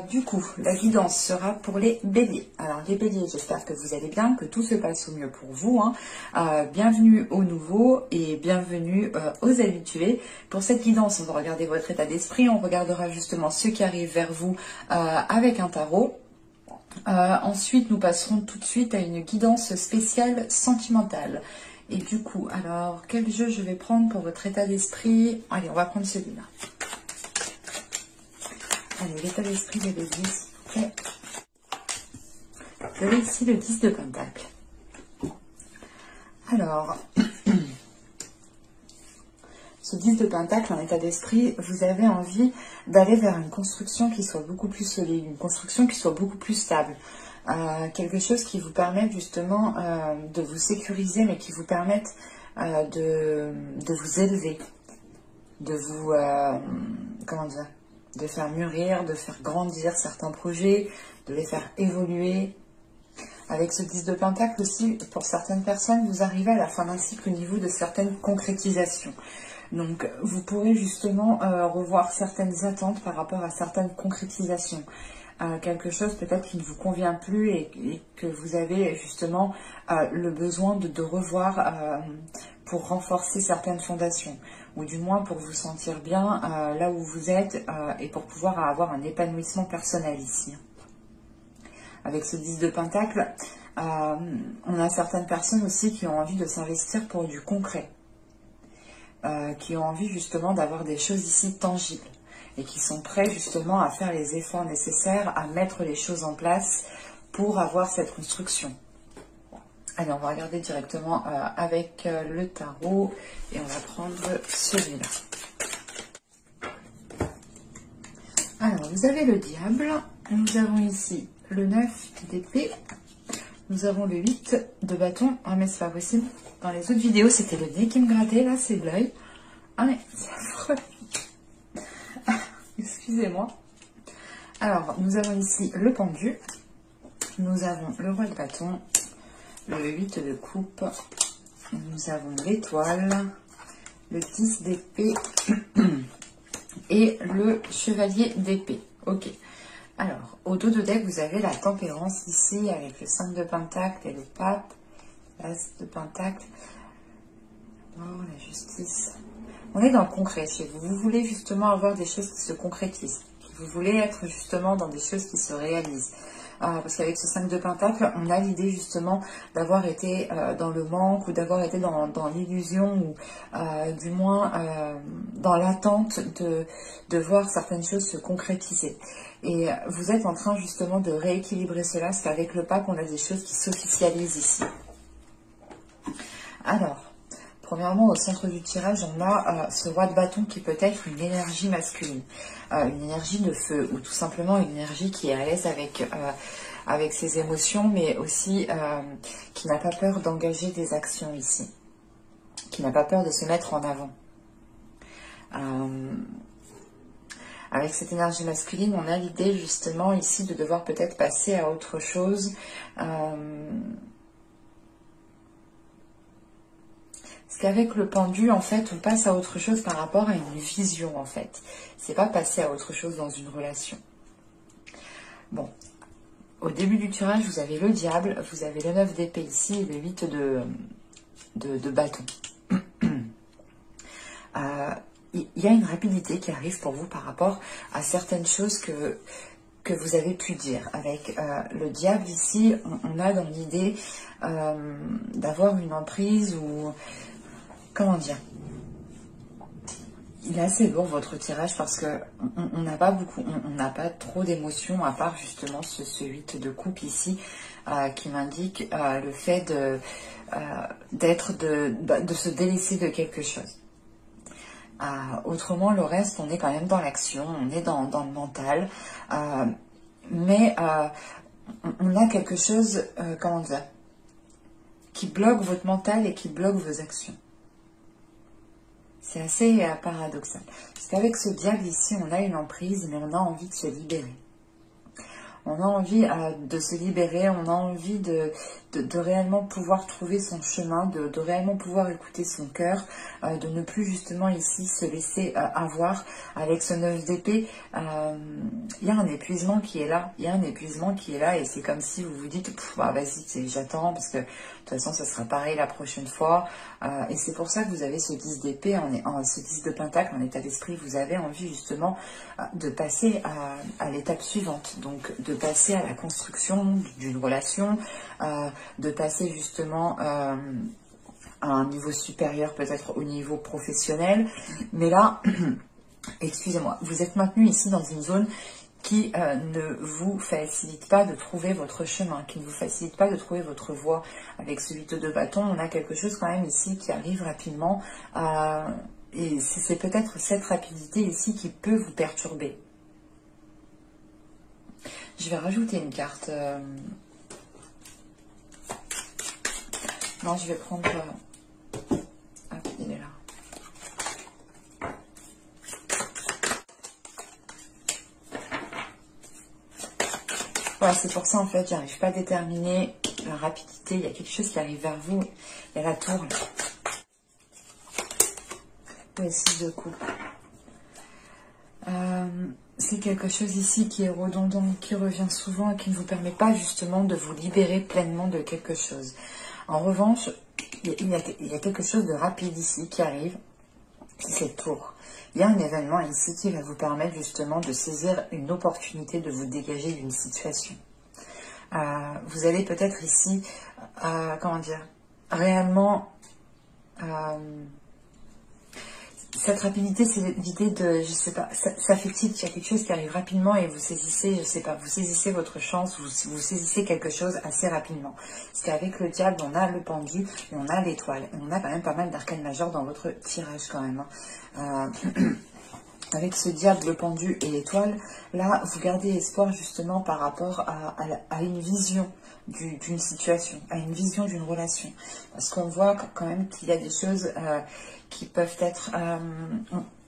Du coup, la guidance sera pour les béliers. Alors les béliers, j'espère que vous allez bien, que tout se passe au mieux pour vous. Bienvenue aux nouveaux et bienvenue aux habitués. Pour cette guidance, on va regarder votre état d'esprit, on regardera justement ce qui arrive vers vous avec un tarot. Ensuite, nous passerons tout de suite à une guidance spéciale sentimentale. Et du coup, alors, quel jeu je vais prendre pour votre état d'esprit? Allez, on va prendre celui-là. Allez, l'état d'esprit de bélier, s'il vous plaît. Vous avez ici le 10 de Pentacle. Alors, ce 10 de Pentacle en état d'esprit, vous avez envie d'aller vers une construction qui soit beaucoup plus solide, une construction qui soit beaucoup plus stable. Quelque chose qui vous permette justement de vous sécuriser, mais qui vous permette de vous élever, de vous, comment dire, de faire mûrir, de faire grandir certains projets, de les faire évoluer. Avec ce 10 de Pentacle aussi, pour certaines personnes, vous arrivez à la fin d'un cycle au niveau de certaines concrétisations. Donc, vous pourrez justement revoir certaines attentes par rapport à certaines concrétisations. Quelque chose peut-être qui ne vous convient plus et que vous avez justement le besoin de revoir pour renforcer certaines fondations, ou du moins pour vous sentir bien là où vous êtes et pour pouvoir avoir un épanouissement personnel ici. Avec ce 10 de Pentacle, on a certaines personnes aussi qui ont envie de s'investir pour du concret, qui ont envie justement d'avoir des choses ici tangibles et qui sont prêts justement à faire les efforts nécessaires, à mettre les choses en place pour avoir cette construction. Allez, on va regarder directement avec le tarot et on va prendre celui-là. Alors, vous avez le diable, nous avons ici le 9 d'épée, nous avons le 8 de bâton. Ah, mais c'est pas possible. Dans les autres vidéos, c'était le nez qui me grattait, là, c'est l'œil. Ah, mais c'est affreux. Excusez-moi. Alors, nous avons ici le pendu, nous avons le roi de bâton, le 8 de coupe, nous avons l'étoile, le 10 d'épée et le chevalier d'épée. Ok. Alors, au dos de deck, vous avez la tempérance ici avec le 5 de Pentacle et le pape, l'as de Pentacle, oh, la justice. On est dans le concret chez vous. Vous voulez justement avoir des choses qui se concrétisent. Vous voulez être justement dans des choses qui se réalisent. Parce qu'avec ce 5 de Pentacle, on a l'idée justement d'avoir été dans le manque ou d'avoir été dans l'illusion ou du moins dans l'attente de voir certaines choses se concrétiser. Et vous êtes en train justement de rééquilibrer cela parce qu'avec le pape, on a des choses qui s'officialisent ici. Alors, premièrement, au centre du tirage, on a ce roi de bâton qui peut être une énergie masculine, une énergie de feu, ou tout simplement une énergie qui est à l'aise avec ses émotions, mais aussi qui n'a pas peur d'engager des actions ici, qui n'a pas peur de se mettre en avant. Avec cette énergie masculine, on a l'idée justement ici de devoir peut-être passer à autre chose. Parce qu'avec le pendu, en fait, on passe à autre chose par rapport à une vision, en fait. C'est pas passer à autre chose dans une relation. Bon. Au début du tirage, vous avez le diable, vous avez le 9 d'épée ici et le 8 de bâton. Il y a une rapidité qui arrive pour vous par rapport à certaines choses que vous avez pu dire. Avec le diable ici, on a dans l'idée d'avoir une emprise ou... Comment dire? Il est assez lourd votre tirage parce que on n'a pas beaucoup, on n'a pas trop d'émotions à part justement ce 8 de coupe ici qui m'indique le fait de se délaisser de quelque chose. Autrement, le reste, on est quand même dans l'action, on est dans le mental, mais on a quelque chose, comment dire, qui bloque votre mental et qui bloque vos actions. C'est assez paradoxal. Parce qu'avec ce diable ici, on a une emprise, mais on a envie de se libérer. On a envie de se libérer, on a envie de réellement pouvoir trouver son chemin, de réellement pouvoir écouter son cœur, de ne plus justement ici se laisser avoir. Avec ce 9 d'épée, il y a un épuisement qui est là, il y a un épuisement qui est là, et c'est comme si vous vous dites, bah, vas-y, j'attends, parce que de toute façon, ça sera pareil la prochaine fois. Et c'est pour ça que vous avez ce 10 d'épée, ce 10 de pentacle en état d'esprit. Vous avez envie justement de passer à l'étape suivante, donc de passer à la construction d'une relation, de passer justement à un niveau supérieur, peut-être au niveau professionnel. Mais là, excusez-moi, vous êtes maintenu ici dans une zone qui ne vous facilite pas de trouver votre chemin, qui ne vous facilite pas de trouver votre voie. Avec ce 8 de bâton, on a quelque chose quand même ici qui arrive rapidement, et c'est peut-être cette rapidité ici qui peut vous perturber. Je vais rajouter une carte. Non, je vais prendre... Hop, il est là. Voilà, c'est pour ça en fait, j'arrive pas à déterminer la rapidité. Il y a quelque chose qui arrive vers vous. Il y a la tour. Le 6 de coupe. C'est quelque chose ici qui est redondant, qui revient souvent et qui ne vous permet pas justement de vous libérer pleinement de quelque chose. En revanche, il y a quelque chose de rapide ici qui arrive. C'est cette tour. Il y a un événement ici qui va vous permettre justement de saisir une opportunité, de vous dégager d'une situation. Vous allez peut-être ici, comment dire, réellement... cette rapidité, c'est l'idée de, je sais pas, ça fait tilt, il y a quelque chose qui arrive rapidement et vous saisissez, je sais pas, vous saisissez votre chance, vous saisissez quelque chose assez rapidement. Parce qu'avec le diable, on a le pendu et on a l'étoile. Et on a quand même pas mal d'arcanes majeures dans votre tirage quand même. Avec ce diable, le pendu et l'étoile, là, vous gardez espoir justement par rapport à une vision d'une situation, à une vision d'une relation. Parce qu'on voit quand même qu'il y a des choses qui peuvent être...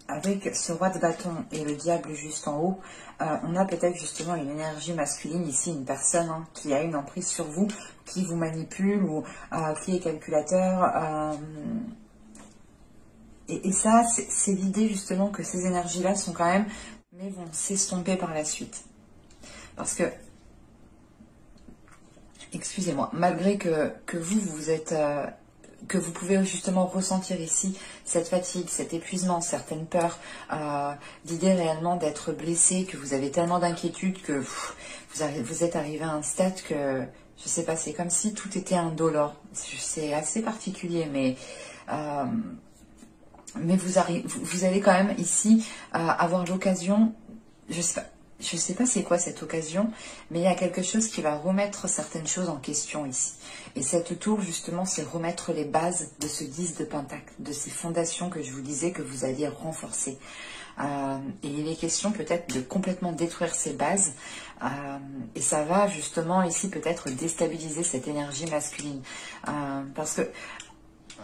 avec ce roi de bâton et le diable juste en haut, on a peut-être justement une énergie masculine ici, une personne qui a une emprise sur vous, qui vous manipule ou qui est calculateur... Et ça, c'est l'idée justement que ces énergies-là sont quand même, mais vont s'estomper par la suite. Parce que, excusez-moi, malgré que vous êtes, que vous pouvez justement ressentir ici cette fatigue, cet épuisement, certaines peurs, l'idée réellement d'être blessé, que vous avez tellement d'inquiétude que vous êtes arrivé à un stade que, je sais pas, c'est comme si tout était indolore. C'est assez particulier, mais vous allez quand même ici avoir l'occasion, je sais pas c'est quoi cette occasion, mais il y a quelque chose qui va remettre certaines choses en question ici. Et cette tour, justement, c'est remettre les bases de ce 10 de pentacle, de ces fondations que je vous disais que vous alliez renforcer. Et il est question peut-être de complètement détruire ces bases. Et ça va justement ici peut-être déstabiliser cette énergie masculine. Parce que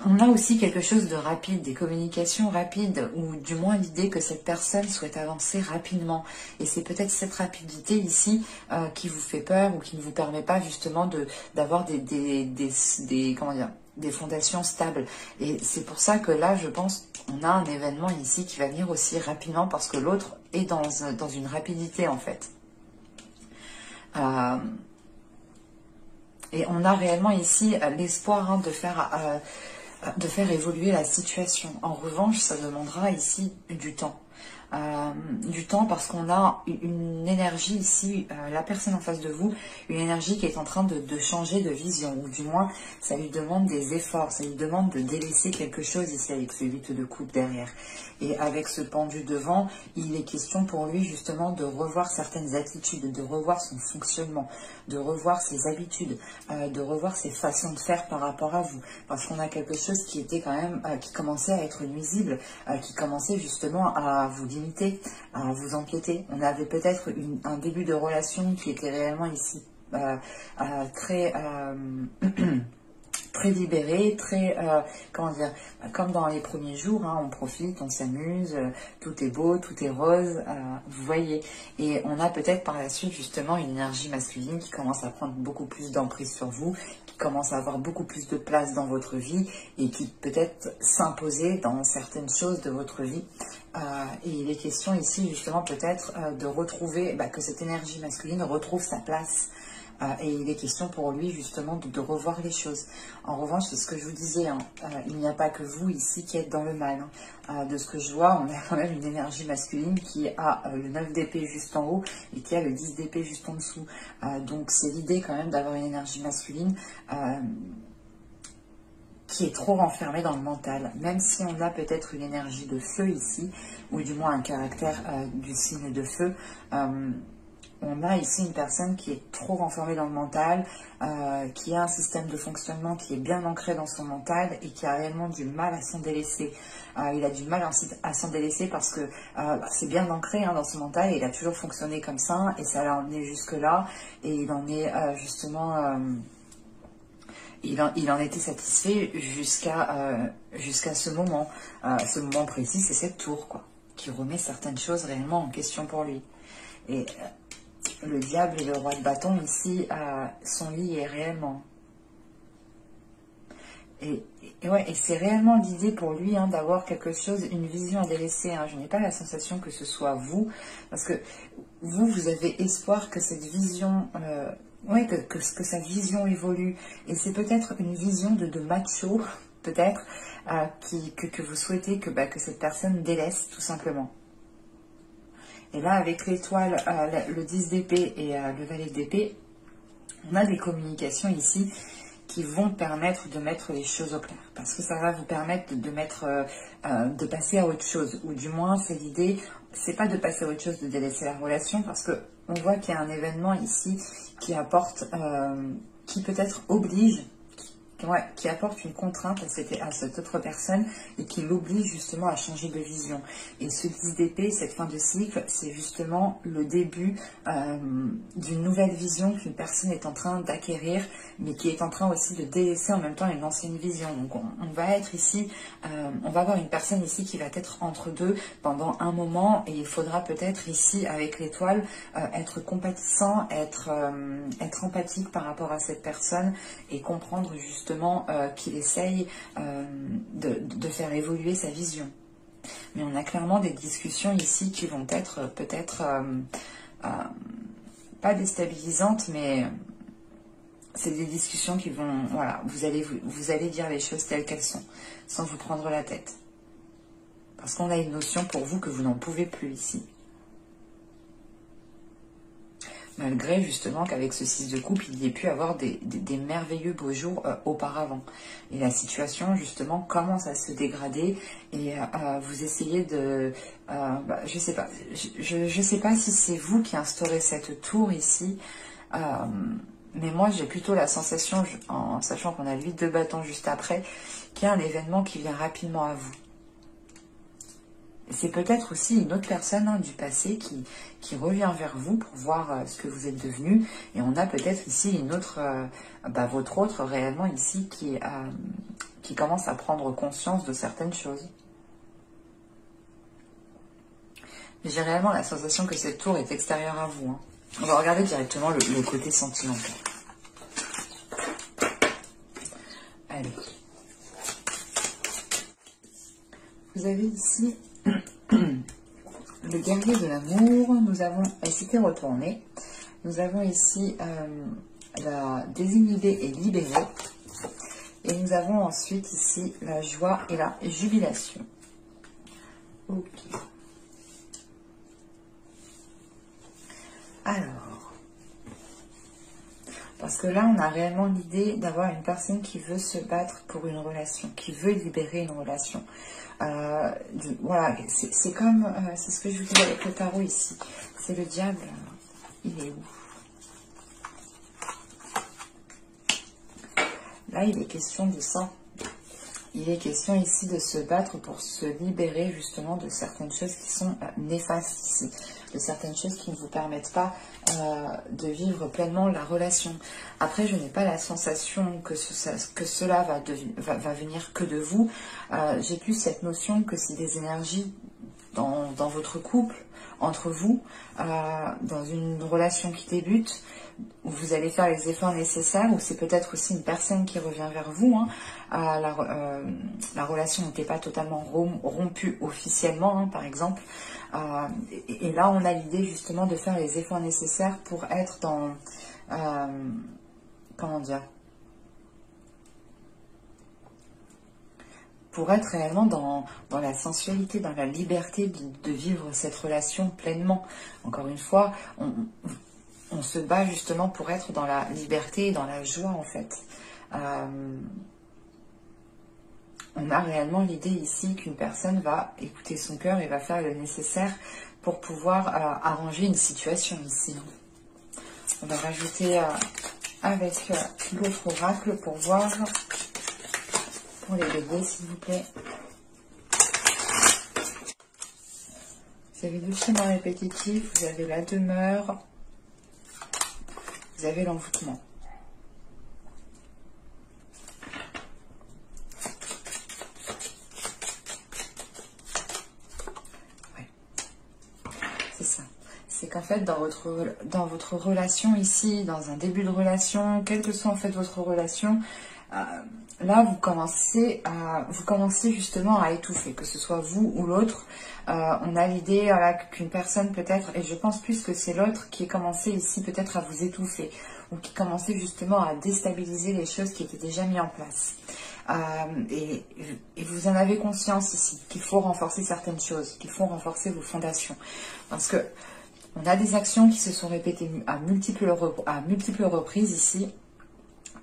on a aussi quelque chose de rapide, des communications rapides, ou du moins l'idée que cette personne souhaite avancer rapidement. Et c'est peut-être cette rapidité ici qui vous fait peur ou qui ne vous permet pas justement d'avoir comment dire, des fondations stables. Et c'est pour ça que là, je pense, on a un événement ici qui va venir aussi rapidement parce que l'autre est dans une rapidité en fait. Et on a réellement ici l'espoir de faire évoluer la situation. En revanche, ça demandera ici du temps. Du temps parce qu'on a une énergie ici, la personne en face de vous, une énergie qui est en train de changer de vision, ou du moins ça lui demande des efforts, ça lui demande de délaisser quelque chose ici avec ce 8 de coupe derrière. Et avec ce pendu devant, il est question pour lui justement de revoir certaines attitudes, de revoir son fonctionnement, de revoir ses habitudes, de revoir ses façons de faire par rapport à vous. Parce qu'on a quelque chose qui était quand même, qui commençait à être nuisible, qui commençait justement à vous limiter, à vous empiéter. On avait peut-être un début de relation qui était réellement ici très très libéré, très, comment dire, comme dans les premiers jours, hein, on profite, on s'amuse, tout est beau, tout est rose, vous voyez. Et on a peut-être par la suite justement une énergie masculine qui commence à prendre beaucoup plus d'emprise sur vous, qui commence à avoir beaucoup plus de place dans votre vie et qui peut-être s'imposer dans certaines choses de votre vie. Et il est question ici justement peut-être de retrouver, que cette énergie masculine retrouve sa place. Et il est question pour lui justement de revoir les choses. En revanche, c'est ce que je vous disais, hein, il n'y a pas que vous ici qui êtes dans le mal. Hein. De ce que je vois, on a quand même une énergie masculine qui a le 9 d'épée juste en haut et qui a le 10 d'épée juste en dessous. Donc c'est l'idée quand même d'avoir une énergie masculine qui est trop renfermée dans le mental. Même si on a peut-être une énergie de feu ici, ou du moins un caractère du signe de feu, on a ici une personne qui est trop renfermée dans le mental, qui a un système de fonctionnement qui est bien ancré dans son mental et qui a réellement du mal à s'en délaisser. Il a du mal à s'en délaisser parce que c'est bien ancré dans son mental et il a toujours fonctionné comme ça et ça l'a emmené jusque-là et il en est justement... Il en était satisfait jusqu'à ce moment. Ce moment précis, c'est cette tour, quoi, qui remet certaines choses réellement en question pour lui. Et le diable et le roi de bâton ici sont liés réellement. Et c'est réellement l'idée pour lui d'avoir quelque chose, une vision à délaisser. Je n'ai pas la sensation que ce soit vous, parce que vous avez espoir que cette vision, que sa vision évolue. Et c'est peut-être une vision de macho, peut-être, que vous souhaitez que cette personne délaisse, tout simplement. Et là, avec l'étoile, le 10 d'épée et le valet d'épée, on a des communications ici qui vont permettre de mettre les choses au clair. Parce que ça va vous permettre de passer à autre chose. Ou du moins, c'est l'idée, c'est pas de passer à autre chose, de délaisser la relation, parce que on voit qu'il y a un événement ici qui apporte, qui peut-être oblige, qui apporte une contrainte à cette autre personne et qui l'oblige justement à changer de vision. Et ce 10 d'épée, cette fin de cycle, c'est justement le début d'une nouvelle vision qu'une personne est en train d'acquérir, mais qui est en train aussi de délaisser en même temps une ancienne vision. Donc on va être ici, on va avoir une personne ici qui va être entre deux pendant un moment et il faudra peut-être ici avec l'étoile être compatissant, être empathique par rapport à cette personne et comprendre justement qu'il essaye de faire évoluer sa vision. Mais on a clairement des discussions ici qui vont être peut-être pas déstabilisantes, mais c'est des discussions qui vont, voilà, vous allez dire les choses telles qu'elles sont, sans vous prendre la tête. Parce qu'on a une notion pour vous que vous n'en pouvez plus ici. Malgré justement qu'avec ce 6 de coupe, il y ait pu avoir des merveilleux beaux jours auparavant. Et la situation justement commence à se dégrader et vous essayez de... je sais pas, je sais pas si c'est vous qui instaurez cette tour ici, mais moi j'ai plutôt la sensation, en sachant qu'on a le 8 de bâton juste après, qu'il y a un événement qui vient rapidement à vous. C'est peut-être aussi une autre personne du passé qui revient vers vous pour voir ce que vous êtes devenu. Et on a peut-être ici une autre, votre autre réellement ici qui commence à prendre conscience de certaines choses. Mais j'ai réellement la sensation que cette tour est extérieure à vous. On va regarder directement le côté sentimental. Allez. Vous avez ici... le guerrier de l'amour, nous avons, elle s'était retournée, nous avons ici la désinhibée et libérée, et nous avons ensuite ici la joie et la jubilation. Ok. Alors, parce que là on a réellement l'idée d'avoir une personne qui veut se battre pour une relation, qui veut libérer une relation. Voilà, c'est comme, c'est ce que je vous dis avec le tarot ici, c'est le diable, il est où? Là il est question de ça, il est question ici de se battre pour se libérer justement de certaines choses qui sont néfastes ici. de certaines choses qui ne vous permettent pas de vivre pleinement la relation. Après, je n'ai pas la sensation que cela va venir que de vous. J'ai plus cette notion que si des énergies dans votre couple, entre vous, dans une relation qui débute, où vous allez faire les efforts nécessaires, ou c'est peut-être aussi une personne qui revient vers vous. Hein. La relation n'était pas totalement rompue officiellement, hein, par exemple. Et là, on a l'idée justement de faire les efforts nécessaires pour être dans... comment dire, pour être réellement dans la sensualité, dans la liberté de vivre cette relation pleinement. Encore une fois, on se bat justement pour être dans la liberté et dans la joie, en fait. On a réellement l'idée ici qu'une personne va écouter son cœur et va faire le nécessaire pour pouvoir arranger une situation ici. On va rajouter avec l'autre oracle pour voir, pour les bébés, s'il vous plaît. Vous avez le schéma répétitif, vous avez la demeure, vous avez l'envoûtement. Ouais. C'est ça. C'est qu'en fait, dans votre relation ici, dans un début de relation, quelle que soit en fait votre relation, là, vous commencez justement à étouffer, que ce soit vous ou l'autre. On a l'idée voilà, qu'une personne peut-être, et je pense plus que c'est l'autre qui a commencé ici peut-être à vous étouffer, ou qui commençait justement à déstabiliser les choses qui étaient déjà mises en place. Et vous en avez conscience ici, qu'il faut renforcer certaines choses, qu'il faut renforcer vos fondations. Parce que on a des actions qui se sont répétées à multiples reprises ici.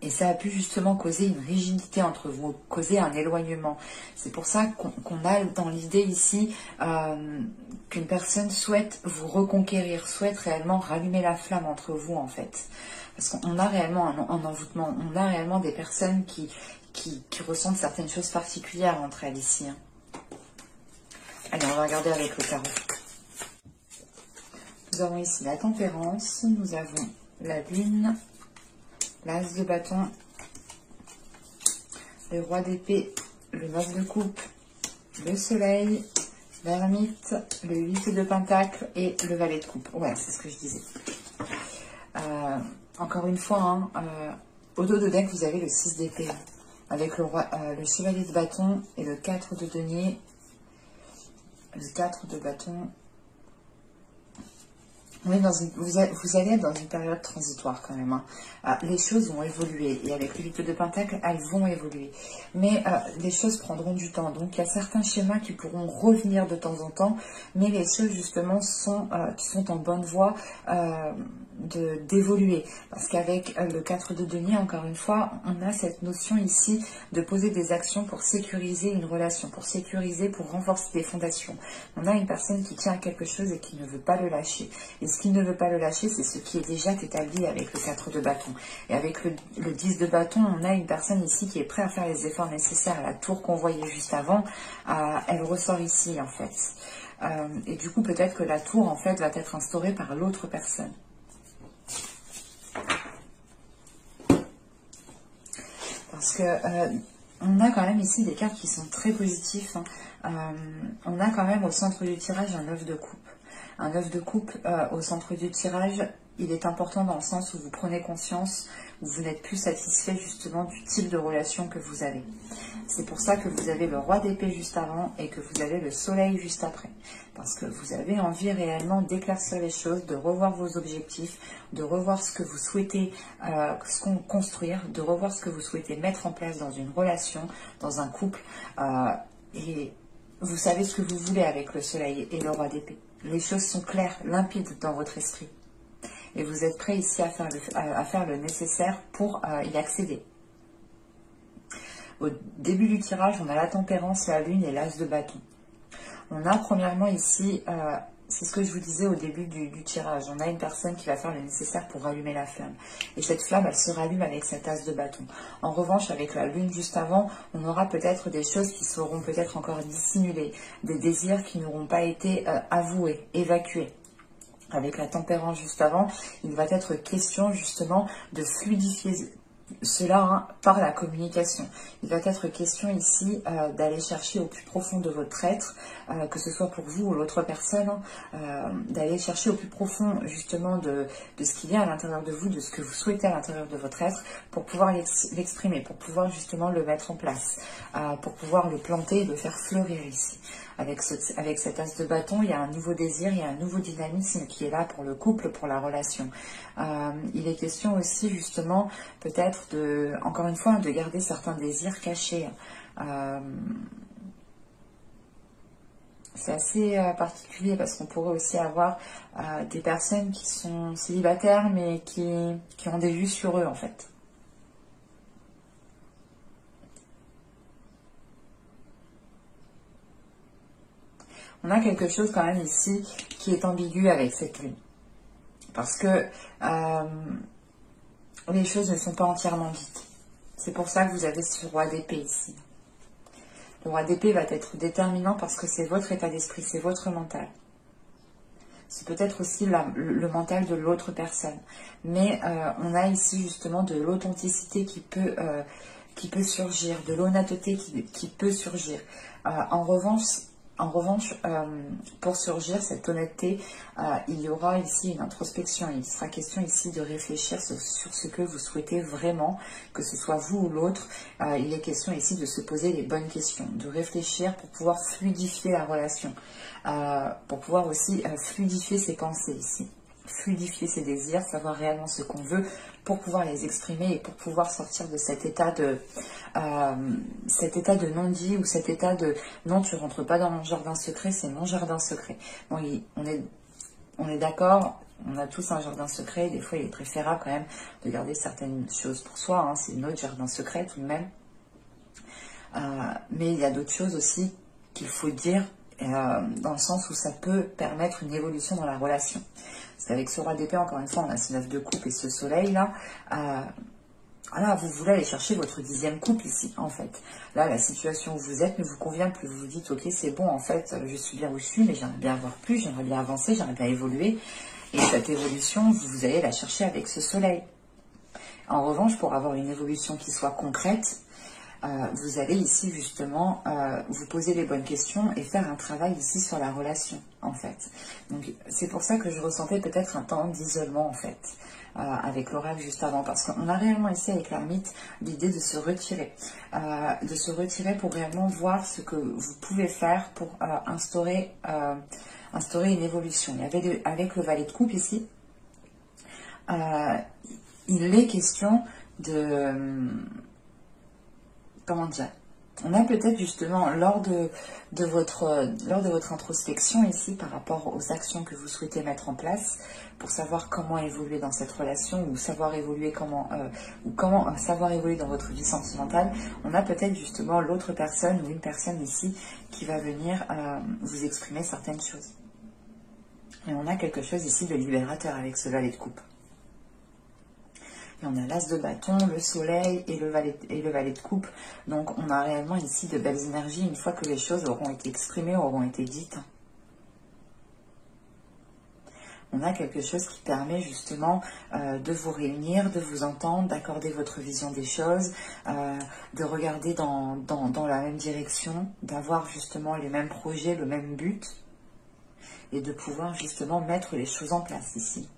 Et ça a pu justement causer une rigidité entre vous, causer un éloignement. C'est pour ça qu'on a dans l'idée ici qu'une personne souhaite vous reconquérir, souhaite réellement rallumer la flamme entre vous en fait. Parce qu'on a réellement un envoûtement, on a réellement des personnes qui ressentent certaines choses particulières entre elles ici. Hein. Allez, on va regarder avec le tarot. Nous avons ici la tempérance, nous avons la lune, l'as de bâton, le roi d'épée, le 9 de coupe, le soleil, l'ermite, le 8 de pentacle et le valet de coupe. Ouais, c'est ce que je disais. Encore une fois, hein, au dos de deck, vous avez le 6 d'épée, avec le chevalier de bâton et le 4 de denier, le 4 de bâton. Oui, vous allez être dans une période transitoire quand même. Hein. Les choses vont évoluer et avec le 8 de pentacle, elles vont évoluer. Mais les choses prendront du temps. Donc il y a certains schémas qui pourront revenir de temps en temps, mais les choses justement qui sont en bonne voie d'évoluer. Parce qu'avec le 4 de denier, encore une fois, on a cette notion ici de poser des actions pour sécuriser une relation, pour sécuriser, pour renforcer des fondations. On a une personne qui tient à quelque chose et qui ne veut pas le lâcher. Et ce qui ne veut pas le lâcher, c'est ce qui est déjà établi avec le 4 de bâton. Et avec le 10 de bâton, on a une personne ici qui est prête à faire les efforts nécessaires. La tour qu'on voyait juste avant, elle ressort ici en fait. Et du coup, peut-être que la tour en fait va être instaurée par l'autre personne. Parce que on a quand même ici des cartes qui sont très positives. Hein. On a quand même au centre du tirage un 9 de coupe. Un 9 de coupe au centre du tirage, il est important dans le sens où vous prenez conscience, où vous n'êtes plus satisfait justement du type de relation que vous avez. C'est pour ça que vous avez le roi d'épée juste avant et que vous avez le soleil juste après. Parce que vous avez envie réellement d'éclaircir les choses, de revoir vos objectifs, de revoir ce que vous souhaitez construire, de revoir ce que vous souhaitez mettre en place dans une relation, dans un couple. Et vous savez ce que vous voulez avec le soleil et le roi d'épée. Les choses sont claires, limpides dans votre esprit. Et vous êtes prêt ici à faire le nécessaire pour y accéder. Au début du tirage, on a la tempérance, la lune et l'as de bâton. On a premièrement ici, c'est ce que je vous disais au début du tirage, on a une personne qui va faire le nécessaire pour rallumer la flamme. Et cette flamme, elle se rallume avec cet as de bâton. En revanche, avec la lune juste avant, on aura peut-être des choses qui seront peut-être encore dissimulées, des désirs qui n'auront pas été avoués, évacués. avec la tempérance juste avant, il va être question justement de fluidifier cela par la communication. Il va être question ici d'aller chercher au plus profond de votre être, que ce soit pour vous ou l'autre personne, d'aller chercher au plus profond justement de ce qu'il y a à l'intérieur de vous, de ce que vous souhaitez à l'intérieur de votre être, pour pouvoir l'exprimer, pour pouvoir justement le mettre en place, pour pouvoir le planter et le faire fleurir ici. Avec cet as de bâton, il y a un nouveau désir, il y a un nouveau dynamisme qui est là pour le couple, pour la relation. Il est question aussi justement peut-être encore une fois, de garder certains désirs cachés. C'est assez particulier parce qu'on pourrait aussi avoir des personnes qui sont célibataires mais qui ont des vues sur eux en fait. On a quelque chose quand même ici qui est ambigu avec cette lune. Parce que les choses ne sont pas entièrement dites. C'est pour ça que vous avez ce roi d'épée ici. Le roi d'épée va être déterminant parce que c'est votre état d'esprit, c'est votre mental. C'est peut-être aussi le mental de l'autre personne. Mais on a ici justement de l'authenticité qui peut surgir, de l'honnêteté qui peut surgir. En revanche, pour surgir cette honnêteté, il y aura ici une introspection. Il sera question ici de réfléchir sur ce que vous souhaitez vraiment, que ce soit vous ou l'autre. Il est question ici de se poser les bonnes questions, de réfléchir pour pouvoir fluidifier la relation, pour pouvoir aussi fluidifier ses pensées ici, fluidifier ses désirs, savoir réellement ce qu'on veut pour pouvoir les exprimer et pour pouvoir sortir de cet état de non-dit ou cet état de non, tu rentres pas dans mon jardin secret, c'est mon jardin secret. Bon, on est d'accord, on a tous un jardin secret, des fois il est préférable quand même de garder certaines choses pour soi, c'est notre jardin secret tout de même. Mais il y a d'autres choses aussi qu'il faut dire dans le sens où ça peut permettre une évolution dans la relation. Parce qu'avec ce roi d'épée, encore une fois, on a ce 9 de coupe et ce soleil là. Voilà, vous voulez aller chercher votre 10e couple ici, en fait. Là, la situation où vous êtes ne vous convient plus. Vous vous dites, ok, c'est bon, en fait, je suis bien où je suis, mais j'aimerais bien avoir plus, j'aimerais bien avancer, j'aimerais bien évoluer. Et cette évolution, vous allez la chercher avec ce soleil. En revanche, pour avoir une évolution qui soit concrète, vous allez ici justement vous poser les bonnes questions et faire un travail ici sur la relation en fait. Donc c'est pour ça que je ressentais peut-être un temps d'isolement en fait avec l'oracle juste avant, parce qu'on a réellement ici avec l'ermite l'idée de se retirer pour réellement voir ce que vous pouvez faire pour instaurer une évolution. Et avec le valet de coupe ici, il est question de... Comment dire? On a peut-être justement lors de votre introspection ici par rapport aux actions que vous souhaitez mettre en place pour savoir comment évoluer dans cette relation ou savoir évoluer comment savoir évoluer dans votre vie sentimentale, on a peut-être justement l'autre personne ou une personne ici qui va venir vous exprimer certaines choses. Et on a quelque chose ici de libérateur avec ce valet de coupe. Et on a l'as de bâton, le soleil et le valet de coupe. Donc on a réellement ici de belles énergies une fois que les choses auront été exprimées, auront été dites. On a quelque chose qui permet justement de vous réunir, de vous entendre, d'accorder votre vision des choses, de regarder dans la même direction, d'avoir justement les mêmes projets, le même but, et de pouvoir justement mettre les choses en place ici.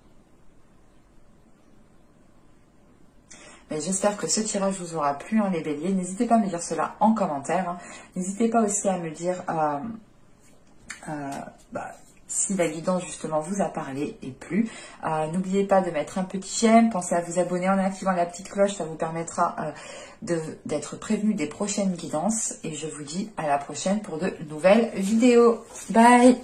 Mais j'espère que ce tirage vous aura plu, les béliers. N'hésitez pas à me dire cela en commentaire. N'hésitez pas aussi à me dire si la guidance justement vous a parlé et plu. N'oubliez pas de mettre un petit j'aime. Pensez à vous abonner en activant la petite cloche. Ça vous permettra d'être prévenu des prochaines guidances. Et je vous dis à la prochaine pour de nouvelles vidéos. Bye!